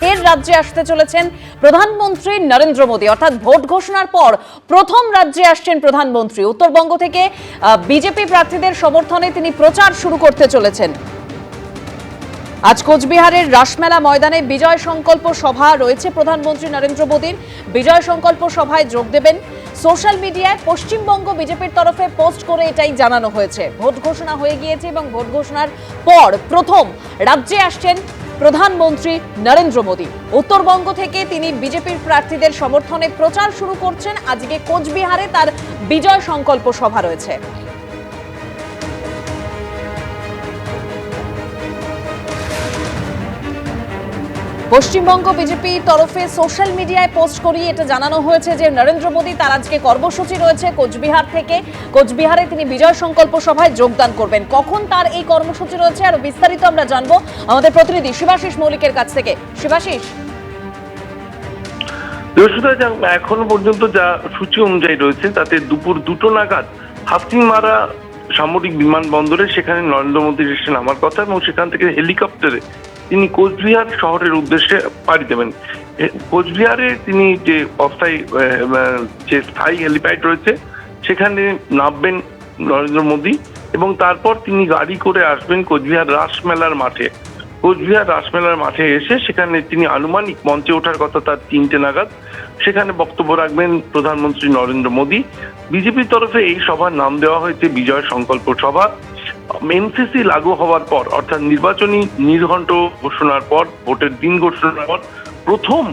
এর রাজ্যে আসতে চলেছেন প্রধানমন্ত্রী নরেন্দ্র মোদী। অর্থাৎ ভোট ঘোষণার পর প্রথম রাজ্যে আসছেন প্রধানমন্ত্রী। উত্তরবঙ্গ থেকে বিজেপি প্রার্থীদের সমর্থনে তিনি প্রচার শুরু করতে চলেছেন। আজ কোচবিহারের রাসমেলা ময়দানে বিজয় সংকল্প সভা রয়েছে প্রধানমন্ত্রী নরেন্দ্র মোদীর। বিজয় সংকল্প সভায় যোগ দেবেন। সোশ্যাল মিডিয়ায় পশ্চিমবঙ্গ বিজেপির তরফে পোস্ট করে এটাই জানানো হয়েছে। ভোট ঘোষণা হয়ে গিয়েছে এবং ভোট ঘোষণার পর প্রথম রাজ্যে আসছেন প্রধানমন্ত্রী নরেন্দ্র মোদী। উত্তরবঙ্গ থেকে তিনি বিজেপির প্রার্থীদের সমর্থনে প্রচার শুরু করছেন। আজকে কোচবিহারে তার বিজয় সংকল্প সভা রয়েছে। পশ্চিমবঙ্গ বিজেপি তরফে সোশ্যাল মিডিয়ায় পোস্ট করিয়ে এটা জানানো হয়েছে যে নরেন্দ্র মোদী তার আজকে কর্মসূচি রয়েছে কোচবিহার থেকে। কোচবিহারে তিনি বিজয় সংকল্প সভায় যোগদান করবেন। কখন তার এই কর্মসূচি রয়েছে আর বিস্তারিত আমরা জানবো আমাদের প্রতিনিধি শিবাশিস মৌলিকের কাছ থেকে। শিবাশিস, এখনো পর্যন্ত যা সূচি অনুযায়ী রয়েছে তাতে দুপুর 2টো নাগাদ হাতিমারা সামরিক বিমানবন্দরে সেখানে নরেন্দ্র মোদীর এসে নামার কথা এবং সেখান থেকে হেলিকপ্টারে তিনি কোচবিহার শহরের উদ্দেশ্যে পাড়ি দেবেন। কোচবিহারে তিনি যে অস্থায়ী যে স্থায়ী হেলিপ্যাড রয়েছে সেখানে নামবেন নরেন্দ্র মোদী এবং তারপর তিনি গাড়ি করে আসবেন কোচবিহার রাসমেলার মাঠে। কোচবিহার রাসমেলার মাঠে এসে সেখানে তিনি আনুমানিক মঞ্চে ওঠার কথা তার 3টে নাগাদ। সেখানে বক্তব্য রাখবেন প্রধানমন্ত্রী নরেন্দ্র মোদী। বিজেপির তরফে এই সভার নাম দেওয়া হয়েছে বিজয় সংকল্প সভা। এনসিসি লাগু হওয়ার পর অর্থাৎ নির্বাচনী নির্ঘণ্ট ঘোষণার পর, ভোটের দিন ঘোষণার পর প্রথম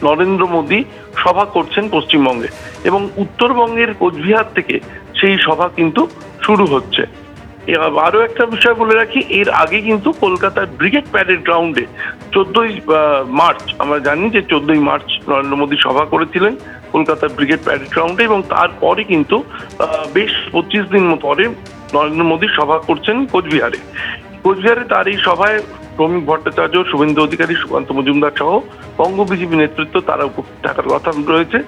নরেন্দ্র মোদী সভা করছেন পশ্চিমবঙ্গে এবং উত্তরবঙ্গের কোচবিহার থেকে সেই সভা কিন্তু শুরু হচ্ছে। আরো একটা বিষয় বলে রাখি, এর আগে কিন্তু কলকাতার ব্রিগেড প্যারেড গ্রাউন্ডে 14ই মার্চ, আমরা জানি যে 14ই মার্চ নরেন্দ্র মোদী সভা করেছিলেন কলকাতার ব্রিগেড প্যারেড গ্রাউন্ডে এবং তারপরে কিন্তু বেশ 25 দিন পরে নরেন্দ্র মোদী সভা করছেন কোচবিহারে। কোচবিহারে তার এই সভায় শ্রমিক ভট্টাচার্য, শুভেন্দু অধিকারী, সুকান্ত মজুমদার সহ বঙ্গ বিজেপি নেতৃত্ব তারা উপস্থিত থাকার কথা রয়েছে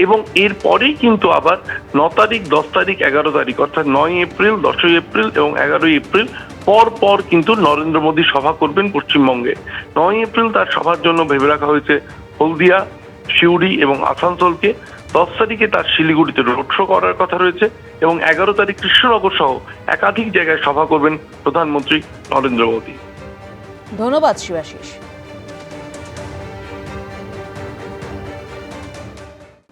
এবং এরপরেই কিন্তু আবার 9 তারিখ, 10 তারিখ, 11 তারিখ অর্থাৎ 9 এপ্রিল, 10 এপ্রিল এবং 11 এপ্রিল পর কিন্তু নরেন্দ্র মোদী সভা করবেন পশ্চিমবঙ্গে। 9 এপ্রিল তার সভার জন্য ভেবে রাখা হয়েছে হলদিয়া, সিউড়ি এবং আসানসোলকে। 10 তারিখে তার শিলিগুড়িতে রোড শো করার কথা রয়েছে এবং 11 তারিখ কৃষ্ণনগর সহ একাধিক জায়গায় সভা করবেন প্রধানমন্ত্রী নরেন্দ্র মোদী। ধন্যবাদ শিবাশিস।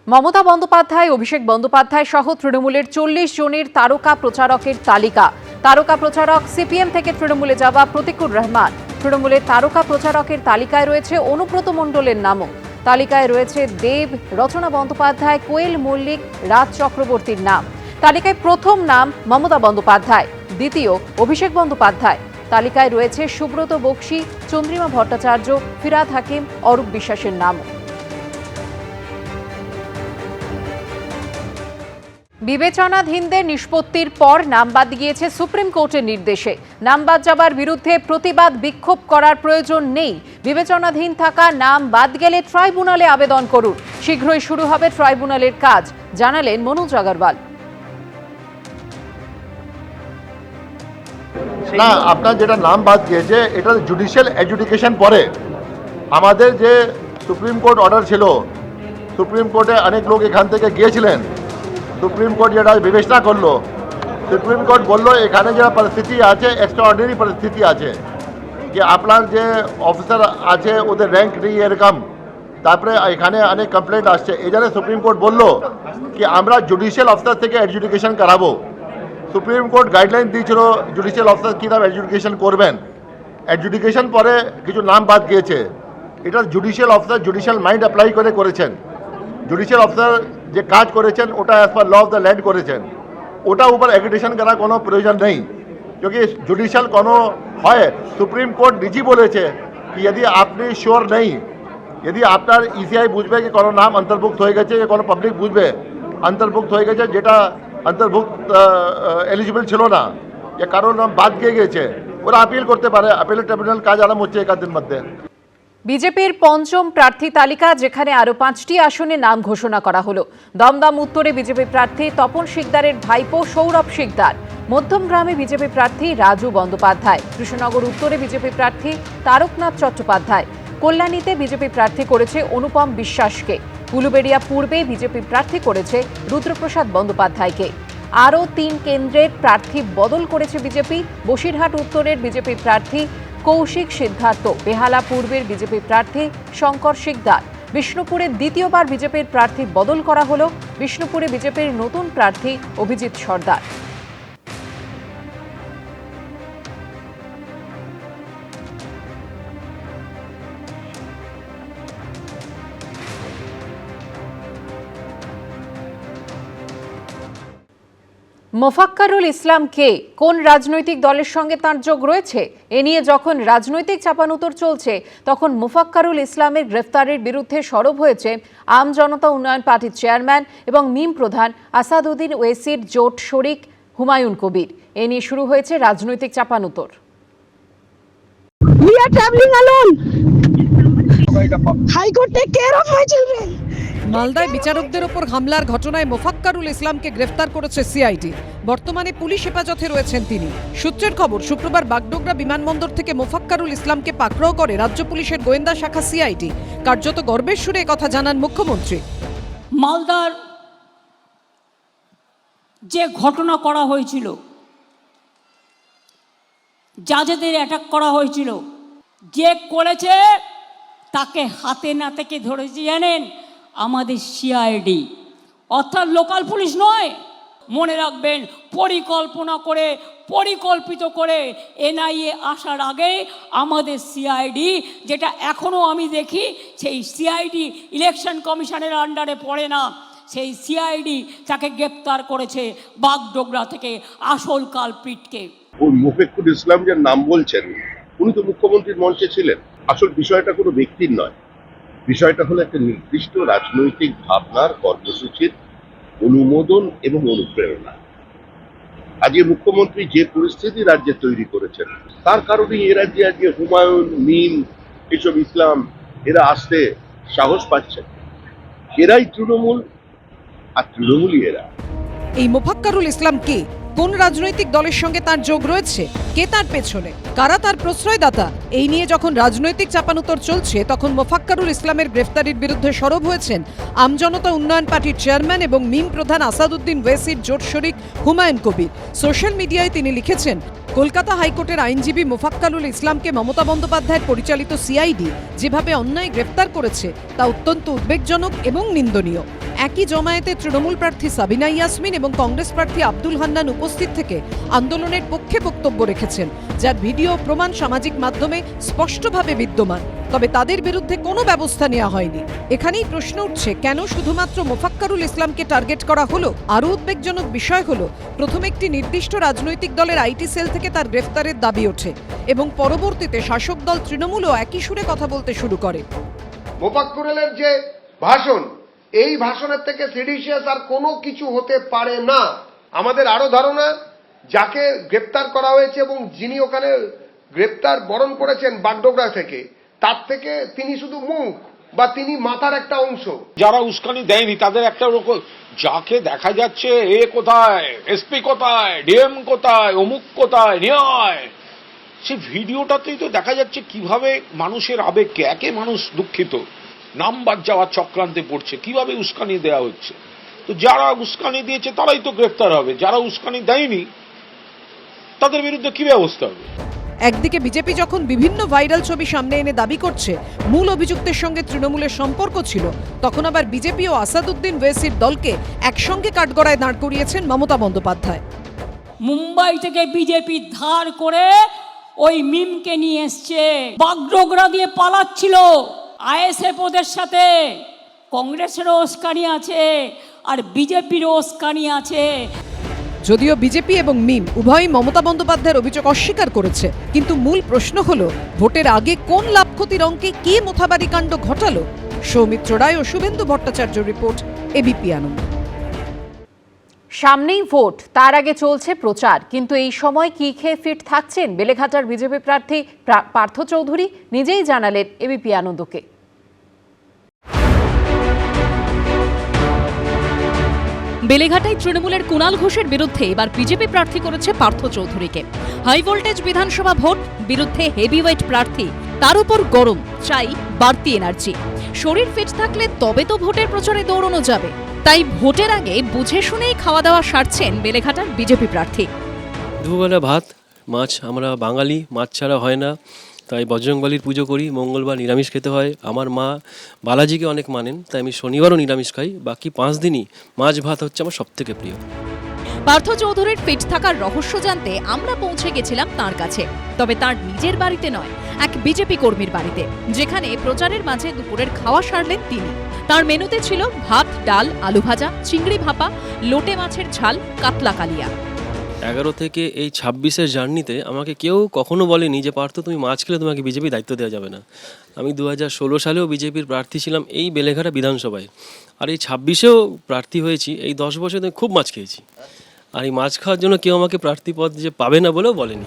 মমতা বন্দ্যোপাধ্যায়, অভিষেক বন্দ্যোপাধ্যায় সহ তৃণমূলের 40 জনের তারকা প্রচারকের তালিকা। তারকা প্রচারক সিপিএম থেকে তৃণমূলে যাওয়া প্রতীকুর রহমান। তৃণমূলের তারকা প্রচারকের তালিকায় রয়েছে অনুব্রত মণ্ডলের নামও। তালিকায় রয়েছে দেব, রচনা বন্দ্যোপাধ্যায়, কোয়েল মল্লিক, রাজ চক্রবর্তীর নাম। তালিকায় প্রথম নাম মমতা বন্দ্যোপাধ্যায়, দ্বিতীয় অভিষেক বন্দ্যোপাধ্যায়। তালিকায় রয়েছে সুব্রত বক্সী, চন্দ্রিমা ভট্টাচার্য, ফিরাদ হাকিম, অরূপ বিশ্বাসের নামও। বিবেচনাধীনদের নিষ্পত্তির পর নাম বাদ গিয়েছে সুপ্রিম কোর্টের নির্দেশে। নাম বাদ যাবার বিরুদ্ধে প্রতিবাদ বিক্ষোভ করার প্রয়োজন নেই। বিবেচনাধীন থাকা নাম বাদ গেলে ট্রাইব্যুনালে আবেদন করুন। শীঘ্রই শুরু হবে ট্রাইব্যুনালের কাজ, জানালেন মনোজ আগরওয়াল। না, আপনার যেটা নাম বাদ গিয়েছে এটা জুডিশিয়াল এডজুডিকেশন পরে। আমাদের যে সুপ্রিম কোর্ট অর্ডার ছিল, সুপ্রিম কোর্টে অনেক লোক এখান থেকে গিয়েছিলেন। সুপ্রিম কোর্ট যেটা বিবেচনা করলো, সুপ্রিম কোর্ট বললো এখানে যে পরিস্থিতি আছে এক্সট্রাঅর্ডিনারি পরিস্থিতি আছে, যে আপনার যে অফিসার আছে ওদের র্যাঙ্ক নেই এরকম, তারপরে এখানে অনেক কমপ্লেন্ট আসছে। এই জন্য সুপ্রিম কোর্ট বললো কি আমরা জুডিশিয়াল অফিসার থেকে এডজুডিকেশন করাবো। সুপ্রিম কোর্ট গাইডলাইন দিয়েছিল জুডিশিয়াল অফিসার কীভাবে এডজুডিকেশন করবেন। এডজুডিকেশন পরে কিছু নাম বাদ গিয়েছে। এটা judicial officer judicial mind apply করেছেন। জুডিশিয়াল অফিসার যে কাজ করেছেন ওটা as per law of the land করেছেন। ওটা উপর এগ্রিটেশন করার কোনো প্রয়োজন নেই, क्योंकि জুডিশিয়াল কোনো হয় সুপ্রিম কোর্ট নিজেই বলেছে কি যদি আপনি শিওর নেই, যদি আপনার ইসিআই বুঝবে কি কোনো নাম অন্তর্ভুক্ত হয়ে গেছে, কোনো পাবলিক বুঝবে অন্তর্ভুক্ত হয়ে গেছে যেটা অন্তর্ভুক্ত এলিজিবল ছিল না, যে কারো নাম বাদ গিয়ে গেছে, ওরা আপিল করতে পারে। আপিলের ট্রাইব্যুনাল কাজ আরম্ভ হচ্ছে একাদিন মধ্যে। বিজেপির পঞ্চম প্রার্থী তালিকা, যেখানে আরো 5টি আসনে নাম ঘোষণা করা হলো। দমদম উত্তরে বিজেপি প্রার্থী তপন শিকদারের ভাইপো সৌরভ শিকদার। মধ্যমগ্রামে বিজেপি প্রার্থী রাজু বন্দ্যোপাধ্যায়। কৃষ্ণনগর উত্তরে বিজেপি প্রার্থী তারকনাথ চট্টোপাধ্যায়। কল্যাণীতে বিজেপি প্রার্থী করেছে অনুপম বিশ্বাসকে। উলুবেড়িয়া পূর্বে বিজেপি প্রার্থী করেছে রুদ্রপ্রসাদ বন্দ্যোপাধ্যায়কে। আরও 3 কেন্দ্রের প্রার্থী বদল করেছে বিজেপি। বসিরহাট উত্তরের বিজেপি প্রার্থী কৌশিক সিদ্ধার্থ, বেহালা পূর্বের বিজেপি প্রার্থী শঙ্কর শিকদার। বিষ্ণুপুরে দ্বিতীয়বার বিজেপির প্রার্থী বদল করা হলো। বিষ্ণুপুরে বিজেপির নতুন প্রার্থী অভিজিৎ সর্দার। মোফাক্কারুল ইসলাম কে? কোন রাজনৈতিক দলের সঙ্গে তার যোগ রয়েছে? এ নিয়ে যখন রাজনৈতিক চাপানুতর চলছে, তখন মোফাক্কারুল ইসলামের গ্রেফতারের বিরুদ্ধে সরব হয়েছে আম জনতা উন্নয়ন পার্টির চেয়ারম্যান এবং মিম প্রধান আসাদুদ্দিন ওয়েসির জোট শরিক হুমায়ুন কবির। এ নিয়ে শুরু হয়েছে রাজনৈতিক চাপানুতর। We are traveling alone. High Court, take care of my children. মালদায় বিচারকদের ওপর হামলার ঘটনায় মোফাক্কারুল ইসলামকে গ্রেফতার করেছে সিআইডি। বর্তমানে পুলিশ হেফাজতে রয়েছেন তিনি। সূত্রের খবর, শুক্রবার বাগডোগরা বিমানবন্দর থেকে মোফাক্কারুল ইসলামকে পাকড়াও করে রাজ্য পুলিশের গোয়েন্দা শাখা সিআইডি। কার্যত গর্বের সুরে কথা জানান মুখ্যমন্ত্রী। মালদার যে ঘটনা করা হয়েছিল, জাজেদের অ্যাটাক করা হয়েছিল, যে করেছে তাকে হাতে নাতে ধরেছে জানেন? আমাদের সিআইডি, অর্থাৎ লোকাল পুলিশ নয়। মনে রাখবেন, পরিকল্পনা করে পরিকল্পিত করে এনআইএ আসার আগে আমাদের সিআইডি, যেটা এখনও আমি দেখি সেই সিআইডি ইলেকশন কমিশনের আন্ডারে পড়ে না, সেই সিআইডি তাকে গ্রেপ্তার করেছে বাগডোগরা থেকে আসল কালপিটকে। ওই মোফাক্কুরুল ইসলাম যার নাম বলছেন, উনি তো মুখ্যমন্ত্রীর মঞ্চে ছিলেন। আসল বিষয়টা কোনো ব্যক্তির নয়, বিষয়টা হলো একটা নির্দিষ্ট রাজনৈতিক ভাবনার কর্মসূচির অনুমোদন এবং অনুপ্রেরণা। আজকে মুখ্যমন্ত্রী যে পরিস্থিতি রাজ্যে তৈরি করেছেন, তার কারণে এ রাজ্যে আজকে হুমায়ুন, মিম, এসব ইসলাম এরা আসতে সাহস পাচ্ছেন। এরাই তৃণমূল, আর তৃণমূলই এরা। এই মোফাক্কারুল ইসলাম কে? কোন রাজনৈতিক দলের সঙ্গে তার যোগ রয়েছে? কে তার পেছনে? কারা তার প্রশ্রয়দাতা? এই নিয়ে যখন রাজনৈতিক চাপানুতর চলছে, তখন মোফাক্কারুল ইসলামের গ্রেফতারির বিরুদ্ধে সরব হয়েছেন আম জনতা উন্নয়ন পার্টির চেয়ারম্যান এবং মিম প্রধান আসাদুদ্দিন ওয়েসির জোট শরিক হুমায়ুন কবির। সোশ্যাল মিডিয়ায় তিনি লিখেছেন, কলকাতা হাইকোর্টের আইনজীবী মোফাক্কারুল ইসলামকে মমতা বন্দ্যোপাধ্যায়ের পরিচালিত সিআইডি যেভাবে অন্যায় গ্রেফতার করেছে, তা অত্যন্ত উদ্বেগজনক এবং নিন্দনীয়। একই জমায়েতে তৃণমূল প্রার্থী সাবিনা ইয়াসমিন এবং কংগ্রেস প্রার্থী আব্দুল হান্নান উপস্থিত থেকে আন্দোলনের পক্ষে বক্তব্য রেখেছেন, যার ভিডিও প্রমাণ সামাজিক মাধ্যমে স্পষ্টভাবে বিদ্যমান। তবে তাদের বিরুদ্ধে কোনো ব্যবস্থা নেওয়া হয়নি। এখানেই প্রশ্ন উঠছে, কেন শুধুমাত্র মোফাক্কারুল ইসলামকে টার্গেট করা হলো? আরও উদ্বেগজনক বিষয় হলো, প্রথমে একটি নির্দিষ্ট রাজনৈতিক দলের আইটি সেল থেকে তার গ্রেফতারের দাবি ওঠে এবং পরবর্তীতে শাসক দল তৃণমূলও একই সুরে কথা বলতে শুরু করে। মোফাক্কুরুলের যে ভাষণ, এই ভাষণের থেকে সিডিশিয়াস আর কোনো কিছু হতে পারে না। আমাদের আরো ধারণা, যাকে গ্রেপ্তার করা হয়েছে এবং যিনি ওখানে গ্রেপ্তার বরণ করেছেন বাগডোগরা থেকে, তার থেকে তিনি শুধু মুখ বা তিনি মাথার একটা অংশ। যারা উস্কানি দেয়নি তাদের একটা রকম, যাকে দেখা যাচ্ছে এ কোথায়, এসপি কোথায়, ডিএম কোথায়, অমুক কোথায়, নিয়ে সে ভিডিওটাতেই তো দেখা যাচ্ছে কিভাবে মানুষের আবেগকে, একে মানুষ দুঃখিত, নাম বাদ যাওয়ার চক্রান্তে পড়ছে, কিভাবে উস্কানি দেওয়া হচ্ছে। তো যারা উস্কানি দিয়েছে তারাই তো গ্রেপ্তার হবে, যারা উস্কানি দেয়নি তাদের বিরুদ্ধে কি ব্যবস্থা হবে? একদিকে বিজেপি যখন বিভিন্ন ভাইরাল ছবি সামনে এনে দাবি করছে মূল অভিযুক্তের সঙ্গে তৃণমূলের সম্পর্ক ছিল, তখন আবার বিজেপি ও আসাদুদ্দিন ওয়েসির দলকে একসঙ্গে কাঠগড়ায় দাঁড় করিয়েছেন মমতা বন্দ্যোপাধ্যায়। মুম্বাই থেকে বিজেপি ধার করে ওই মিমকে নিয়ে এসছে, বাগডোগরা দিয়ে পালাচ্ছিল। আইএসএফ ওদের সাথে, কংগ্রেসেরও উস্কানি আছে আর বিজেপিরও উস্কানি আছে। যদিও বিজেপি এবং মিম উভয়ই মমতা বন্দ্যোপাধ্যায়ের অভিযোগ অস্বীকার করেছে, কিন্তু মূল প্রশ্ন হলো, ভোটের আগে কোন লাভ ক্ষতির অঙ্কে কে মোথাবাড়ি কাণ্ড ঘটালো? সৌমিত্র রায় ও শুভেন্দু ভট্টাচার্য রিপোর্ট, এবিপি আনন্দ। সামনেই ভোট, তার আগে চলছে প্রচার, কিন্তু এই সময় কি খেয়ে ফিট থাকছেন বেলেঘাটার বিজেপি প্রার্থী পার্থ চৌধুরী? নিজেই জানালেন এবিপি আনন্দকে। বেলেঘাটায় তৃণমূলের কুণাল ঘোষের বিরুদ্ধে এবার বিজেপি প্রার্থী করেছে পার্থ চৌধুরীকে। হাই ভোল্টেজ বিধানসভা ভোট, বিরুদ্ধে হেভিওয়েট প্রার্থী তার উপর গরম, চাই বাড়তি এনার্জি। শরীর ফিট থাকলে তবে তো ভোটের প্রচারে দৌড়ানো যাবে। তাই ভোটের আগে বুঝে শুনেই খাওয়া দাওয়া সারছেন বেলেঘাটার বিজেপি প্রার্থী। দুবেলা ভাত, মাছ, আমরা বাঙালি, মাছ ছাড়া হয় না, তাই বজরংবলীর পুজো করি। মঙ্গলবার নিরামিষ খেতে হয়। আমার মা বালাজিকে অনেক মানেন, তাই আমি শনিবারও নিরামিষ খাই। বাকি 5 দিনই মাছ ভাত হচ্ছে আমার সবথেকে প্রিয়। পার্থ চৌধুরীর ফিট থাকার রহস্য জানতে আমরা পৌঁছে গেছিলাম তার কাছে, তবে তার নিজের বাড়িতে নয়, এক বিজেপি কর্মীর বাড়িতে, যেখানে প্রচারের মাঝে দুপুরের খাওয়া সারলেন তিনি। তার মেনুতে ছিল ভাত, ডাল, আলু ভাজা, চিংড়ি ভাপা, লোটে মাছের ঝাল, কাতলা কালিয়া। 11 থেকে এই 26-এর জার্নিতে আমাকে কেউ কখনো বলেনি যে পার্থ তুমি মাছ খেলে তোমাকে বিজেপি দায়িত্ব দেওয়া যাবে না। আমি 2016 সালেও বিজেপির প্রার্থী ছিলাম এই বেলেঘাটা বিধানসভায়, আর এই 26-এও প্রার্থী হয়েছি। এই 10 বছরে আমি খুব মাছ খেয়েছি, আর এই মাছ খাওয়ার জন্য কেউ আমাকে প্রার্থী পদ যে পাবে না বলেও বলেনি।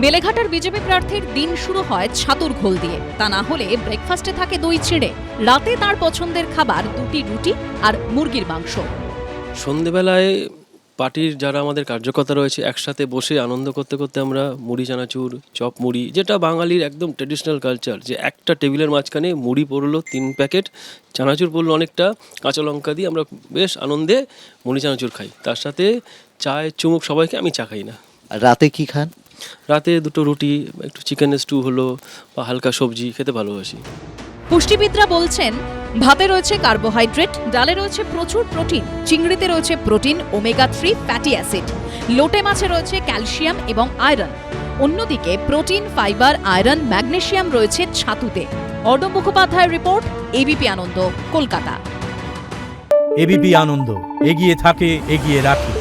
বেলেঘাটার বিজেপি প্রার্থীর দিন শুরু হয় ছাতুর ঘোল দিয়ে, তা না হলে ব্রেকফাস্টে থাকে দই চিড়ে। রাতে তার পছন্দের খাবার 2টি রুটি আর মুরগির মাংস। সন্ধেবেলায় পার্টির যারা আমাদের কার্যকর্তা রয়েছে একসাথে বসে আনন্দ করতে করতে আমরা মুড়ি চানাচুর, চপ মুড়ি, যেটা বাঙালির একদম ট্রেডিশনাল কালচার, যে একটা টেবিলের মাঝখানে মুড়ি পড়লো 3 প্যাকেট, চানাচুর পড়লো অনেকটা, কাঁচা লঙ্কা দিয়ে আমরা বেশ আনন্দে মুড়ি চানাচুর খাই। তার সাথে চায় চুমুক সবাইকে, আমি চা খাই না। আর রাতে কি খান? রাতে 2টো রুটি, একটু চিকেনের স্টু হলো বা হালকা সবজি খেতে ভালোবাসি। পুষ্টিবিদরা বলছেন ভাতে রয়েছে কার্বোহাইড্রেট, ডালে রয়েছে প্রচুর প্রোটিন, চিংড়িতে রয়েছে প্রোটিন, ওমেগা 3 ফ্যাটি অ্যাসিড, লোটে মাছে রয়েছে ক্যালসিয়াম এবং আয়রন। অন্যদিকে প্রোটিন, ফাইবার, আয়রন, ম্যাগনেসিয়াম রয়েছে ছাতুতে। অর্ণব মুখোপাধ্যায়ের রিপোর্ট, এবিপি আনন্দ, কলকাতা। এবিপি আনন্দ, এগিয়ে থাকে, এগিয়ে রাখে।